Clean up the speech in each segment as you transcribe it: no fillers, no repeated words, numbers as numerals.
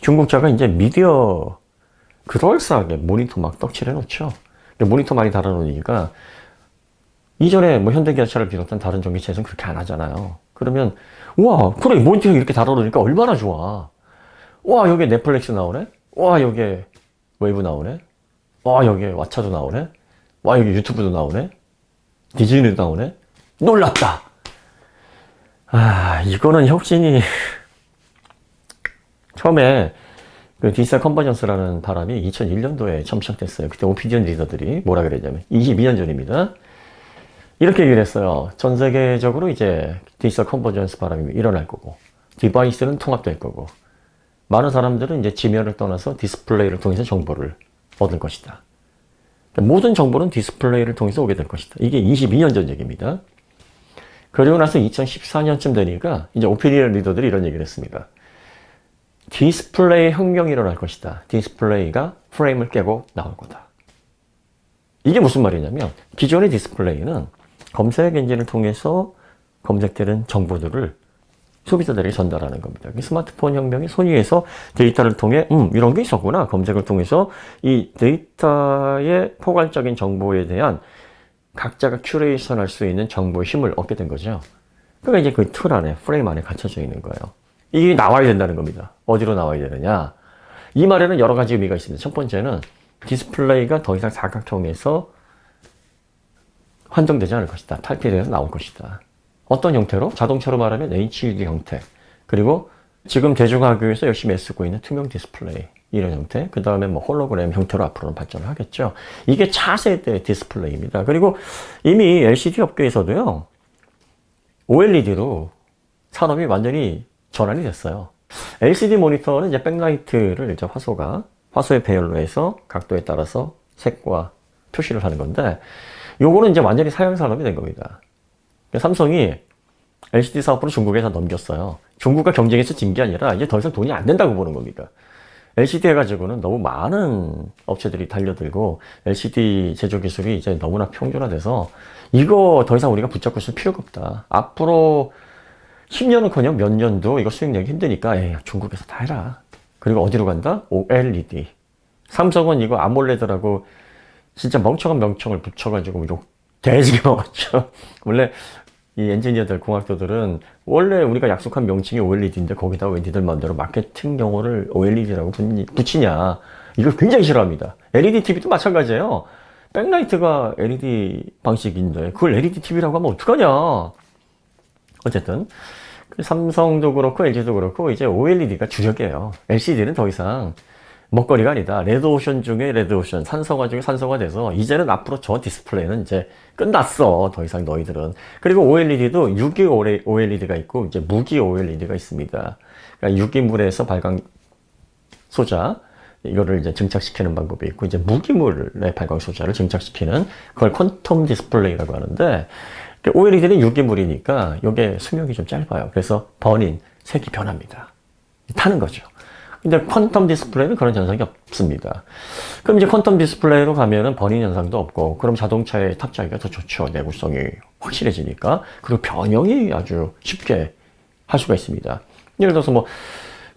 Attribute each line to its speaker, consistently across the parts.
Speaker 1: 중국자가 이제 미디어 그럴싸하게 모니터 막 떡칠해 놓죠. 모니터 많이 달아놓으니까 이전에 뭐 현대기아차를 비롯한 다른 전기차에서는 그렇게 안 하잖아요. 그러면 우와 그래 모니터 이렇게 달아놓으니까 얼마나 좋아. 와 여기에 넷플릭스 나오네. 와 여기에 웨이브 나오네. 와 여기에 왓챠도 나오네. 와 여기 유튜브도 나오네. 디즈니도 나오네. 놀랍다. 아 이거는 혁신이 처음에 그 디지털 컨버전스라는 바람이 2001년도에 처음 시작됐어요. 그때 오피니언 리더들이 뭐라 그랬냐면 22년 전입니다. 이렇게 얘기를 했어요. 전 세계적으로 이제 디지털 컨버전스 바람이 일어날 거고 디바이스는 통합될 거고 많은 사람들은 이제 지면을 떠나서 디스플레이를 통해서 정보를 얻을 것이다. 그러니까 모든 정보는 디스플레이를 통해서 오게 될 것이다. 이게 22년 전 얘기입니다. 그리고 나서 2014년쯤 되니까 이제 오피니언 리더들이 이런 얘기를 했습니다. 디스플레이 혁명이 일어날 것이다. 디스플레이가 프레임을 깨고 나올 거다. 이게 무슨 말이냐면 기존의 디스플레이는 검색 엔진을 통해서 검색되는 정보들을 소비자들에게 전달하는 겁니다. 스마트폰 혁명이 손위에서 데이터를 통해 이런 게 있었구나. 검색을 통해서 이 데이터의 포괄적인 정보에 대한 각자가 큐레이션 할 수 있는 정보의 힘을 얻게 된 거죠. 그러니까 이제 그 틀 안에, 프레임 안에 갇혀져 있는 거예요. 이게 나와야 된다는 겁니다. 어디로 나와야 되느냐. 이 말에는 여러 가지 의미가 있습니다. 첫 번째는 디스플레이가 더 이상 사각형에서 환정되지 않을 것이다. 탈피되어서 나올 것이다. 어떤 형태로? 자동차로 말하면 HUD 형태. 그리고 지금 대중화교에서 열심히 애쓰고 있는 투명 디스플레이. 이런 형태. 그 다음에 뭐 홀로그램 형태로 앞으로는 발전을 하겠죠. 이게 차세대 디스플레이입니다. 그리고 이미 LCD 업계에서도요. OLED로 산업이 완전히 전환이 됐어요. LCD 모니터는 이제 백라이트를 이제 화소의 배열로 해서 각도에 따라서 색과 표시를 하는 건데, 요거는 이제 완전히 사양 산업이 된 겁니다. 삼성이 LCD 사업부를 중국에서 넘겼어요. 중국과 경쟁에서 진 게 아니라 이제 더 이상 돈이 안 된다고 보는 겁니다. LCD 해가지고는 너무 많은 업체들이 달려들고 LCD 제조 기술이 이제 너무나 평준화돼서 이거 더 이상 우리가 붙잡고 있을 필요가 없다. 앞으로 10년은커녕 몇 년도 이거 수익 내기 힘드니까 에이, 중국에서 다 해라. 그리고 어디로 간다? OLED. 삼성은 이거 아몰레드라고 진짜 멍청한 명청을 붙여가지고 욕 대지게 먹었죠. 원래 이 엔지니어들, 공학도들은 원래 우리가 약속한 명칭이 OLED인데 거기다가 왜 니들 마음대로 마케팅 용어를 OLED라고 붙이냐. 이걸 굉장히 싫어합니다. LED TV도 마찬가지예요. 백라이트가 LED 방식인데 그걸 LED TV라고 하면 어떡하냐. 어쨌든 삼성도 그렇고 LG도 그렇고 이제 OLED가 주력이에요. LCD는 더 이상 먹거리가 아니다. 레드오션 중에 레드오션, 산성화 중에 산성화 돼서 이제는 앞으로 저 디스플레이는 이제 끝났어. 더 이상 너희들은. 그리고 OLED도 유기 OLED가 있고 이제 무기 OLED가 있습니다. 그러니까 유기물에서 발광 소자 이거를 이제 증착시키는 방법이 있고 이제 무기물의 발광 소자를 증착시키는 그걸 퀀텀 디스플레이라고 하는데 OLED는 유기물이니까 이게 수명이 좀 짧아요. 그래서 번인, 색이 변합니다. 타는 거죠. 근데 퀀텀 디스플레이는 그런 현상이 없습니다. 그럼 이제 퀀텀 디스플레이로 가면은 번인 현상도 없고, 그럼 자동차에 탑재하기가 더 좋죠. 내구성이 확실해지니까. 그리고 변형이 아주 쉽게 할 수가 있습니다. 예를 들어서 뭐,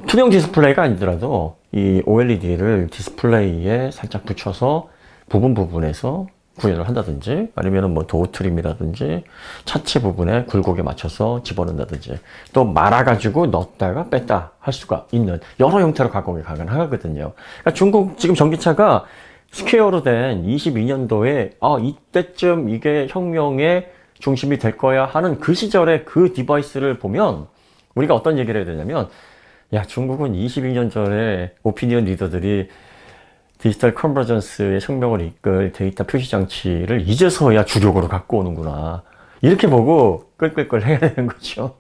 Speaker 1: 투명 디스플레이가 아니더라도 이 OLED를 디스플레이에 살짝 붙여서 부분에서 구현을 한다든지 아니면은 뭐 도어 트림이라든지 차체 부분에 굴곡에 맞춰서 집어넣는다든지 또 말아가지고 넣었다가 뺐다 할 수가 있는 여러 형태로 가공이 가능하거든요. 그러니까 중국 지금 전기차가 스퀘어로 된 22년도에 이때쯤 이게 혁명의 중심이 될 거야 하는 그 시절의 그 디바이스를 보면 우리가 어떤 얘기를 해야 되냐면 야 중국은 22년 전에 오피니언 리더들이 디지털 컨버전스의 혁명을 이끌 데이터 표시 장치를 이제서야 주력으로 갖고 오는구나. 이렇게 보고 끌끌끌 해야 되는 거죠.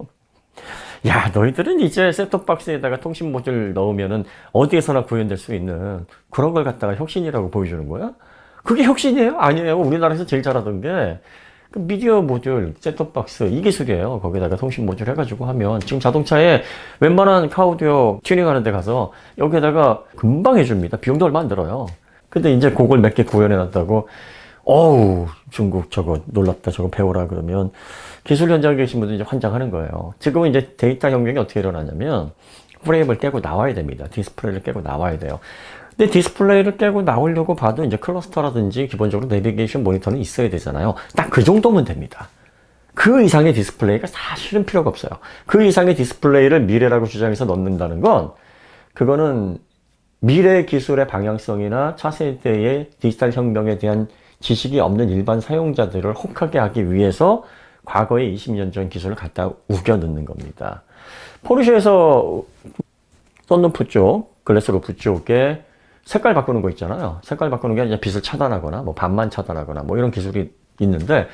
Speaker 1: 야, 너희들은 이제 셋톱박스에다가 통신 모듈 넣으면은 어디에서나 구현될 수 있는 그런 걸 갖다가 혁신이라고 보여주는 거야? 그게 혁신이에요? 아니에요. 우리나라에서 제일 잘하던 게 미디어 모듈, 셋톱박스 이 기술이에요. 거기다가 통신 모듈 해가지고 하면 지금 자동차에 웬만한 카오디오 튜닝하는 데 가서 여기에다가 금방 해줍니다. 비용도 얼마 안 들어요. 근데 이제 그걸 몇 개 구현해놨다고 어우 중국 저거 놀랍다 저거 배워라 그러면 기술 현장에 계신 분들이 이제 환장하는 거예요. 지금은 이제 데이터 혁명이 어떻게 일어나냐면 프레임을 깨고 나와야 됩니다. 디스플레이를 깨고 나와야 돼요. 근데 디스플레이를 깨고 나오려고 봐도 이제 클러스터라든지 기본적으로 내비게이션 모니터는 있어야 되잖아요. 딱 그 정도면 됩니다. 그 이상의 디스플레이가 사실은 필요가 없어요. 그 이상의 디스플레이를 미래라고 주장해서 넣는다는 건 그거는 미래 기술의 방향성이나 차세대의 디지털 혁명에 대한 지식이 없는 일반 사용자들을 혹하게 하기 위해서 과거의 20년 전 기술을 갖다 우겨 넣는 겁니다. 포르쉐에서 썬루프 쪽, 글래스 루프 쪽에 색깔 바꾸는 거 있잖아요. 색깔 바꾸는 게 이제 빛을 차단하거나 뭐 반만 차단하거나 뭐 이런 기술이 있는데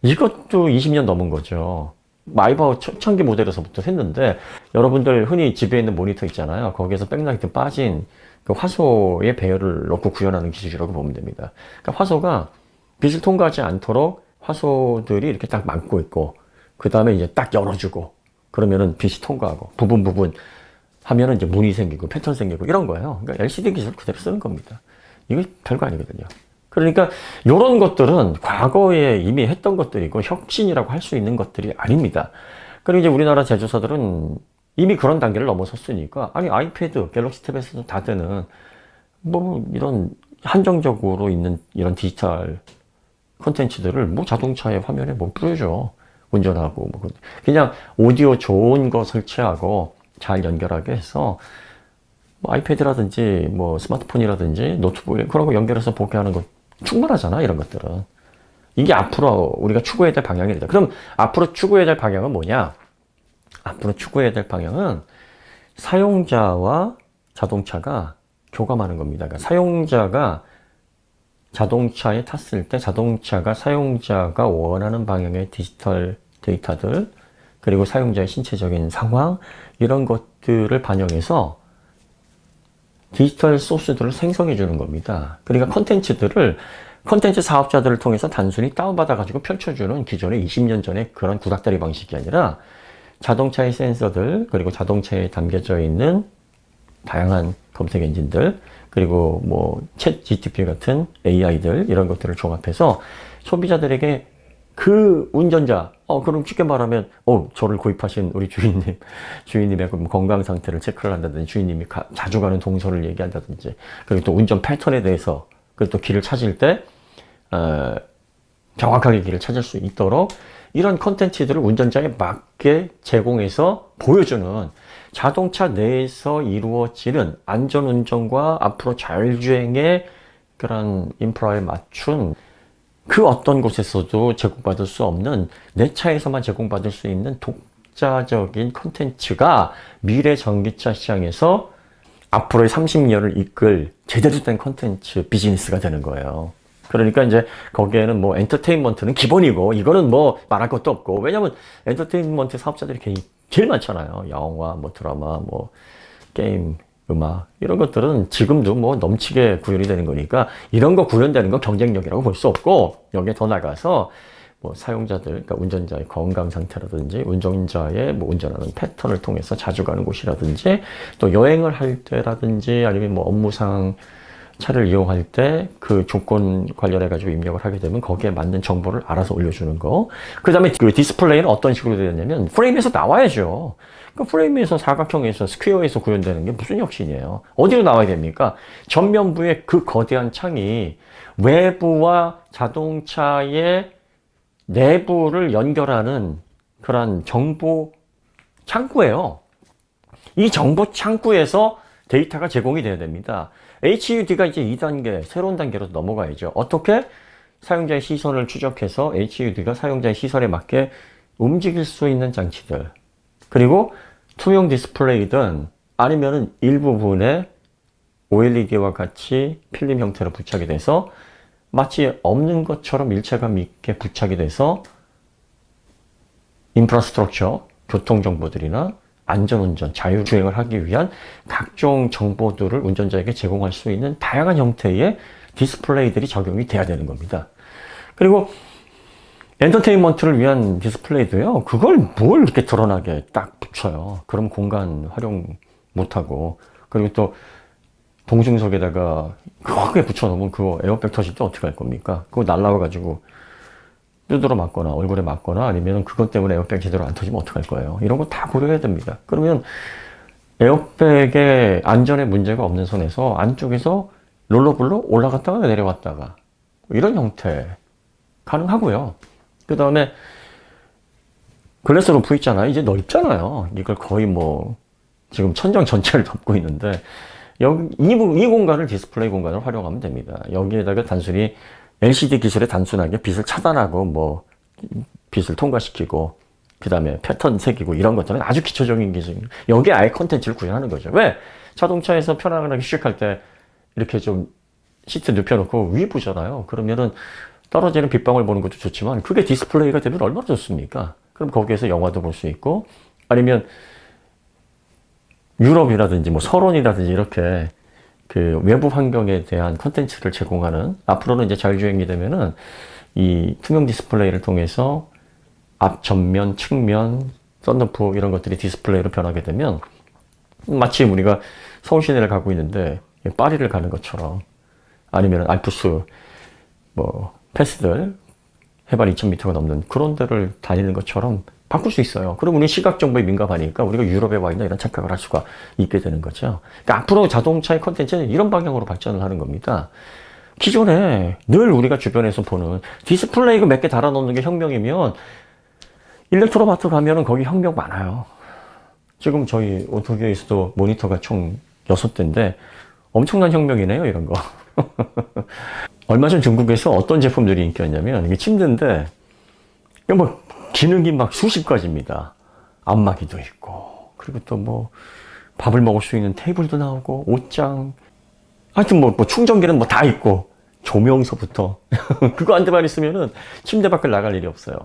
Speaker 1: 이것도 20년 넘은 거죠. 마이바흐 초창기 모델에서부터 했는데 여러분들 흔히 집에 있는 모니터 있잖아요. 거기에서 백라이트 빠진 그 화소의 배열을 넣고 구현하는 기술이라고 보면 됩니다. 그러니까 화소가 빛을 통과하지 않도록 화소들이 이렇게 딱 막고 있고 그 다음에 이제 딱 열어주고 그러면은 빛이 통과하고 부분 하면은 이제 문이 생기고 패턴 생기고 이런 거예요. 그러니까 LCD 기술 그대로 쓰는 겁니다. 이거 별거 아니거든요. 그러니까 이런 것들은 과거에 이미 했던 것들이고 혁신이라고 할 수 있는 것들이 아닙니다. 그리고 이제 우리나라 제조사들은 이미 그런 단계를 넘어섰으니까 아니 아이패드, 갤럭시 탭에서도 다 되는 뭐 이런 한정적으로 있는 이런 디지털 콘텐츠들을 뭐 자동차의 화면에 뭐 뿌려줘. 운전하고 뭐 그냥 오디오 좋은 거 설치하고 잘 연결하게 해서 뭐 아이패드라든지 뭐 스마트폰이라든지 노트북에 그런 거 연결해서 보게 하는 거 충분하잖아. 이런 것들은 이게 앞으로 우리가 추구해야 될 방향이다. 그럼 앞으로 추구해야 될 방향은 뭐냐? 앞으로 추구해야 될 방향은 사용자와 자동차가 교감하는 겁니다. 그러니까 사용자가 자동차에 탔을 때 자동차가 사용자가 원하는 방향의 디지털 데이터들 그리고 사용자의 신체적인 상황 이런 것들을 반영해서 디지털 소스들을 생성해 주는 겁니다. 그러니까 컨텐츠 사업자들을 통해서 단순히 다운받아 가지고 펼쳐주는 기존의 20년 전의 그런 구닥다리 방식이 아니라 자동차의 센서들 그리고 자동차에 담겨져 있는 다양한 검색 엔진들 그리고 뭐 챗 GTP 같은 AI들 이런 것들을 종합해서 소비자들에게 그 운전자 그럼 쉽게 말하면 저를 구입하신 우리 주인님의 건강 상태를 체크를 한다든지 주인님이 자주 가는 동선을 얘기한다든지 그리고 또 운전 패턴에 대해서 그리고 또 길을 찾을 때 정확하게 길을 찾을 수 있도록 이런 컨텐츠들을 운전자에 맞게 제공해서 보여주는 자동차 내에서 이루어지는 안전운전과 앞으로 자율주행의 그런 인프라에 맞춘 그 어떤 곳에서도 제공받을 수 없는 내 차에서만 제공받을 수 있는 독자적인 컨텐츠가 미래 전기차 시장에서 앞으로의 30년을 이끌 제대로 된 컨텐츠 비즈니스가 되는 거예요. 그러니까 이제 거기에는 뭐 엔터테인먼트는 기본이고 이거는 뭐 말할 것도 없고 왜냐면 엔터테인먼트 사업자들이 제일 많잖아요. 영화, 뭐 드라마, 뭐 게임, 음악 이런 것들은 지금도 뭐 넘치게 구현이 되는 거니까 이런 거 구현되는 건 경쟁력이라고 볼 수 없고 여기에 더 나가서 뭐 사용자들, 그러니까 운전자의 건강 상태라든지 운전자의 뭐 운전하는 패턴을 통해서 자주 가는 곳이라든지 또 여행을 할 때라든지 아니면 뭐 업무상 차를 이용할 때 그 조건 관련해 가지고 입력을 하게 되면 거기에 맞는 정보를 알아서 올려주는 거. 그 다음에 그 디스플레이는 어떤 식으로 되냐면 프레임에서 나와야죠. 그 프레임에서 사각형에서 스퀘어에서 구현되는 게 무슨 혁신이에요. 어디로 나와야 됩니까? 전면부의 그 거대한 창이 외부와 자동차의 내부를 연결하는 그런 정보 창구예요. 이 정보 창구에서 데이터가 제공이 돼야 됩니다. HUD가 이제 2단계, 새로운 단계로 넘어가야죠. 어떻게? 사용자의 시선을 추적해서 HUD가 사용자의 시선에 맞게 움직일 수 있는 장치들. 그리고 투명 디스플레이든 아니면은 일부분에 OLED와 같이 필름 형태로 부착이 돼서 마치 없는 것처럼 일체감 있게 부착이 돼서 인프라스트럭처, 교통정보들이나 안전운전, 자율주행을 하기 위한 각종 정보들을 운전자에게 제공할 수 있는 다양한 형태의 디스플레이들이 적용이 돼야 되는 겁니다. 그리고 엔터테인먼트를 위한 디스플레이도요. 그걸 뭘 이렇게 드러나게 딱 붙여요. 그럼 공간 활용 못하고 그리고 또 동승석에다가 크게 붙여놓으면 그거 에어백 터질 때 어떻게 할 겁니까? 그거 날라와가지고 두드러 맞거나 얼굴에 맞거나 아니면 그것 때문에 에어백 제대로 안 터지면 어떡할 거예요. 이런 거 다 고려해야 됩니다. 그러면 에어백에 안전에 문제가 없는 선에서 안쪽에서 롤러블로 올라갔다가 내려갔다가 이런 형태 가능하고요. 그 다음에 글래스 루프 있잖아요. 이제 넓잖아요. 이걸 거의 뭐 지금 천장 전체를 덮고 있는데 여기 이 공간을 디스플레이 공간으로 활용하면 됩니다. 여기에다가 단순히 LCD 기술에 단순하게 빛을 차단하고 뭐 빛을 통과시키고 그 다음에 패턴 새기고 이런 것들은 아주 기초적인 기술. 여기에 아예 컨텐츠를 구현하는 거죠. 왜? 자동차에서 편안하게 휴식할 때 이렇게 좀 시트 눕혀놓고 위 보잖아요. 그러면은 떨어지는 빗방울 보는 것도 좋지만 그게 디스플레이가 되면 얼마나 좋습니까? 그럼 거기에서 영화도 볼 수 있고 아니면 유럽이라든지 뭐 서론이라든지 이렇게 그 외부 환경에 대한 컨텐츠를 제공하는 앞으로는 이제 자율주행이 되면은 이 투명 디스플레이를 통해서 앞, 전면, 측면, 썬루프 이런 것들이 디스플레이로 변하게 되면 마치 우리가 서울 시내를 가고 있는데 파리를 가는 것처럼 아니면 알프스 뭐 패스들 해발 2000m가 넘는 그런 데를 다니는 것처럼 바꿀 수 있어요. 그럼 우리 시각 정보에 민감하니까 우리가 유럽에 와 있나 이런 착각을 할 수가 있게 되는 거죠. 그러니까 앞으로 자동차의 컨텐츠는 이런 방향으로 발전을 하는 겁니다. 기존에 늘 우리가 주변에서 보는 디스플레이 몇 개 달아놓는 게 혁명이면 일렉트로마트 가면은 거기 혁명 많아요. 지금 저희 오토교에서도 모니터가 총 6대인데 엄청난 혁명이네요, 이런 거. 얼마 전 중국에서 어떤 제품들이 인기였냐면 이게 침대인데 뭐 기능이 막 수십 가지입니다. 안마기도 있고 그리고 또 뭐 밥을 먹을 수 있는 테이블도 나오고 옷장 하여튼 뭐 충전기는 뭐 다 있고 조명서부터 그거 한 대만 있으면은 침대 밖을 나갈 일이 없어요.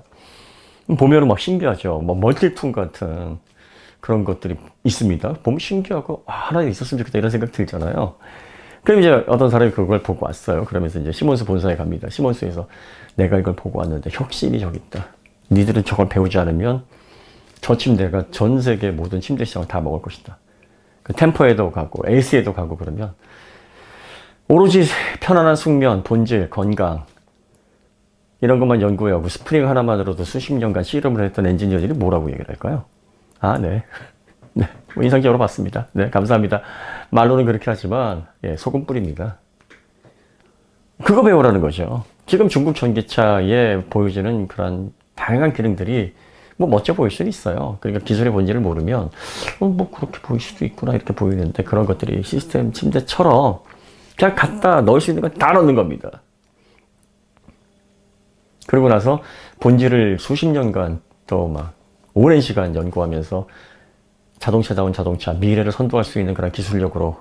Speaker 1: 보면은 막 신기하죠. 뭐 멀티툰 같은 그런 것들이 있습니다. 보면 신기하고 하나 있었으면 좋겠다 이런 생각 들잖아요. 그럼 이제 어떤 사람이 그걸 보고 왔어요. 그러면서 이제 시몬스 본사에 갑니다. 시몬스에서 내가 이걸 보고 왔는데 혁신이 저기 있다. 니들은 저걸 배우지 않으면 저 침대가 전 세계 모든 침대 시장을 다 먹을 것이다. 그 템퍼에도 가고 에이스에도 가고 그러면 오로지 편안한 숙면, 본질, 건강 이런 것만 연구해오고 스프링 하나만으로도 수십 년간 실험을 했던 엔지니어들이 뭐라고 얘기를 할까요? 아, 네. 네. 뭐 인상적으로 봤습니다. 네, 감사합니다. 말로는 그렇게 하지만, 예, 소금 뿌립니다. 그거 배우라는 거죠. 지금 중국 전기차에 보여지는 그런 다양한 기능들이 뭐 멋져 보일 수는 있어요. 그러니까 기술의 본질을 모르면, 뭐 그렇게 보일 수도 있구나, 이렇게 보이는데 그런 것들이 시스템 침대처럼 그냥 갖다 넣을 수 있는 건 다 넣는 겁니다. 그러고 나서 본질을 수십 년간 또 막 오랜 시간 연구하면서 자동차다운 자동차, 미래를 선도할 수 있는 그런 기술력으로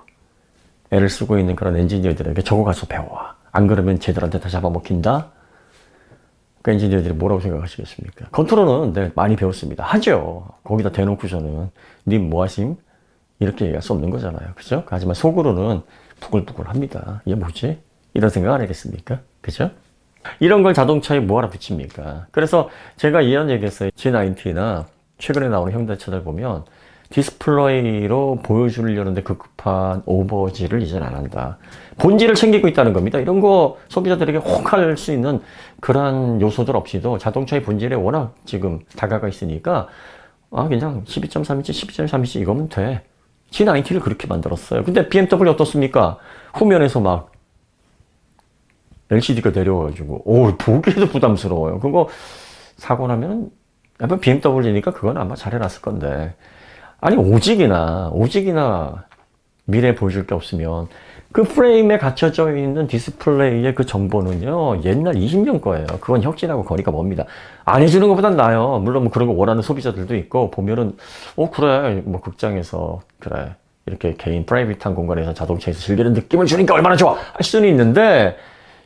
Speaker 1: 애를 쓰고 있는 그런 엔지니어들에게 저거 가서 배워와. 안 그러면 쟤들한테 다 잡아먹힌다? 그 엔지니어들이 뭐라고 생각하시겠습니까? 컨트롤은 네, 많이 배웠습니다. 하죠. 거기다 대놓고서는 님 뭐하심? 이렇게 얘기할 수 없는 거잖아요. 그죠? 하지만 속으로는 부글부글 합니다. 이게 뭐지? 이런 생각 안 하겠습니까? 그죠? 이런 걸 자동차에 뭐하러 붙입니까? 그래서 제가 이런 얘기했어요. G90나 최근에 나오는 현대차들 보면 디스플레이로 보여주려는데 급급한 오버질을 이제는 안 한다. 본질을 챙기고 있다는 겁니다. 이런 거 소비자들에게 혹할 수 있는 그런 요소들 없이도 자동차의 본질에 워낙 지금 다가가 있으니까 그냥 12.3인치, 12.3인치 이거면 돼. G90를 그렇게 만들었어요. 근데 BMW 어떻습니까? 후면에서 막 LCD가 내려와가지고 보기에도 부담스러워요. 그거 사고 나면 BMW니까 그건 아마 잘 해놨을 건데 아니 오직이나 미래 보여줄 게 없으면 그 프레임에 갇혀져 있는 디스플레이의 그 정보는요 옛날 20년 거예요. 그건 혁신하고 거리가 멉니다. 안 해주는 것보단 나아요. 물론 뭐 그런 거 원하는 소비자들도 있고 보면은 그래 뭐 극장에서 그래 이렇게 개인 프라이빗한 공간에서 자동차에서 즐기는 느낌을 주니까 얼마나 좋아 할 수는 있는데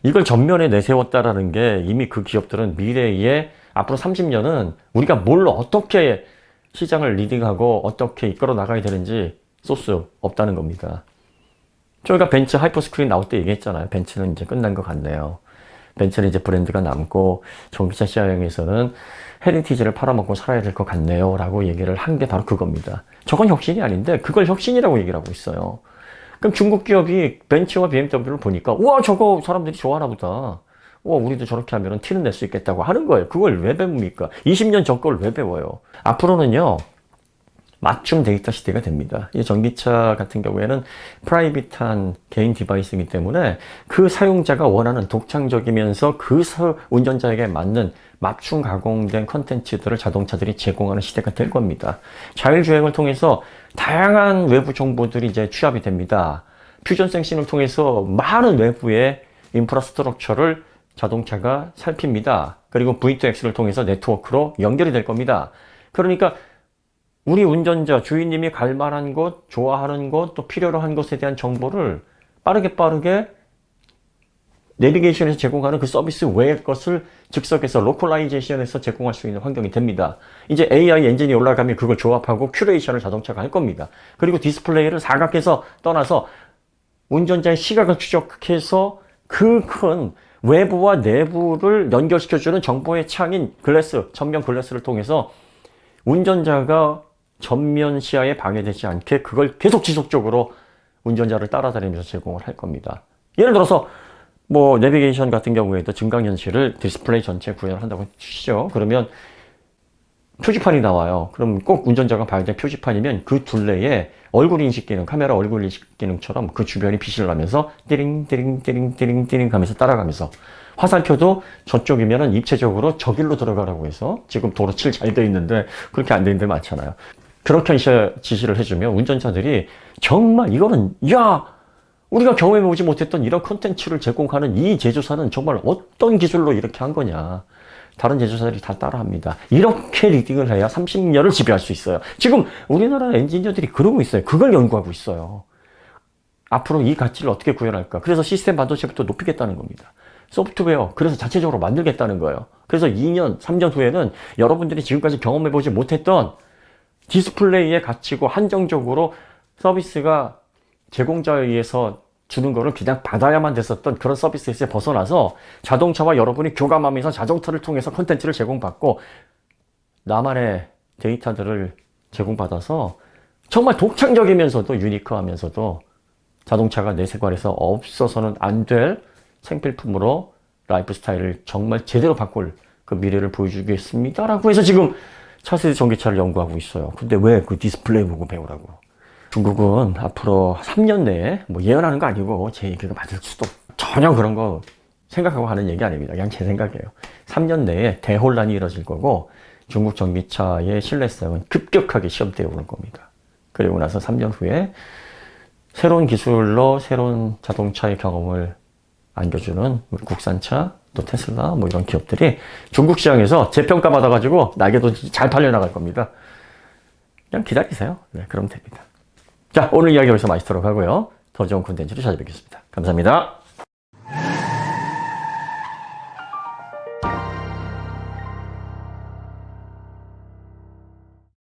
Speaker 1: 이걸 전면에 내세웠다라는 게 이미 그 기업들은 미래에 앞으로 30년은 우리가 뭘 어떻게 시장을 리딩하고 어떻게 이끌어 나가야 되는지 소스 없다는 겁니다. 저희가 벤츠 하이퍼스크린 나올 때 얘기했잖아요. 벤츠는 이제 끝난 것 같네요. 벤츠는 이제 브랜드가 남고 전기차 시장에서는 헤리티지를 팔아먹고 살아야 될 것 같네요. 라고 얘기를 한 게 바로 그겁니다. 저건 혁신이 아닌데 그걸 혁신이라고 얘기를 하고 있어요. 그럼 중국 기업이 벤츠와 BMW를 보니까 우와 저거 사람들이 좋아하나 보다. 우리도 저렇게 하면 티는 낼 수 있겠다고 하는 거예요. 그걸 왜 배웁니까? 20년 전 걸 왜 배워요? 앞으로는요 맞춤 데이터 시대가 됩니다. 이 전기차 같은 경우에는 프라이빗한 개인 디바이스이기 때문에 그 사용자가 원하는 독창적이면서 그 운전자에게 맞는 맞춤 가공된 컨텐츠들을 자동차들이 제공하는 시대가 될 겁니다. 자율주행을 통해서 다양한 외부 정보들이 이제 취합이 됩니다. 퓨전 센싱을 통해서 많은 외부의 인프라스트럭처를 자동차가 살핍니다. 그리고 V2X를 통해서 네트워크로 연결이 될 겁니다. 그러니까 우리 운전자, 주인님이 갈 만한 곳, 좋아하는 곳, 또 필요로 한 것에 대한 정보를 빠르게 내비게이션에서 제공하는 그 서비스 외의 것을 즉석에서 로컬라이제이션에서 제공할 수 있는 환경이 됩니다. 이제 AI 엔진이 올라가면 그걸 조합하고 큐레이션을 자동차가 할 겁니다. 그리고 디스플레이를 사각해서 떠나서 운전자의 시각을 추적해서 그 큰 외부와 내부를 연결시켜주는 정보의 창인 글래스, 전면 글래스를 통해서 운전자가 전면 시야에 방해되지 않게 그걸 계속 지속적으로 운전자를 따라다니면서 제공을 할 겁니다. 예를 들어서 뭐 내비게이션 같은 경우에도 증강현실을 디스플레이 전체에 구현을 한다고 치죠. 그러면 표지판이 나와요. 그럼 꼭 운전자가 봐야 될 표지판이면 그 둘레에 얼굴 인식 기능, 카메라 얼굴 인식 기능처럼 그 주변이 빛을 나면서 띠링 하면서 따라가면서 화살표도 저쪽이면은 입체적으로 저길로 들어가라고 해서 지금 도로 칠 잘 돼 있는데 그렇게 안 되는 데 많잖아요. 그렇게 지시를 해주면 운전자들이 정말 이거는 우리가 경험해보지 못했던 이런 콘텐츠를 제공하는 이 제조사는 정말 어떤 기술로 이렇게 한 거냐. 다른 제조사들이 다 따라합니다. 이렇게 리딩을 해야 30년을 지배할 수 있어요. 지금 우리나라 엔지니어들이 그러고 있어요. 그걸 연구하고 있어요. 앞으로 이 가치를 어떻게 구현할까. 그래서 시스템 반도체부터 높이겠다는 겁니다. 소프트웨어, 그래서 자체적으로 만들겠다는 거예요. 그래서 2년, 3년 후에는 여러분들이 지금까지 경험해보지 못했던 디스플레이의 가치고 한정적으로 서비스가 제공자에 의해서 주는 거를 그냥 받아야만 됐었던 그런 서비스에서 벗어나서 자동차와 여러분이 교감하면서 자동차를 통해서 콘텐츠를 제공받고 나만의 데이터들을 제공받아서 정말 독창적이면서도 유니크하면서도 자동차가 내 생활에서 없어서는 안 될 생필품으로 라이프 스타일을 정말 제대로 바꿀 그 미래를 보여주겠습니다라고 해서 지금 차세대 전기차를 연구하고 있어요. 근데 왜 그 디스플레이 보고 배우라고? 중국은 앞으로 3년 내에 뭐 예언하는 거 아니고 제 얘기가 맞을 수도 전혀 그런 거 생각하고 하는 얘기 아닙니다. 그냥 제 생각이에요. 3년 내에 대혼란이 이뤄질 거고 중국 전기차의 신뢰성은 급격하게 시험대에 오를 겁니다. 그리고 나서 3년 후에 새로운 기술로 새로운 자동차의 경험을 안겨주는 우리 국산차, 또 테슬라 뭐 이런 기업들이 중국 시장에서 재평가 받아가지고 날개도 잘 팔려나갈 겁니다. 그냥 기다리세요. 네, 그럼 됩니다. 자, 오늘 이야기 여기서 마치도록 하고요. 더 좋은 콘텐츠로 찾아뵙겠습니다. 감사합니다.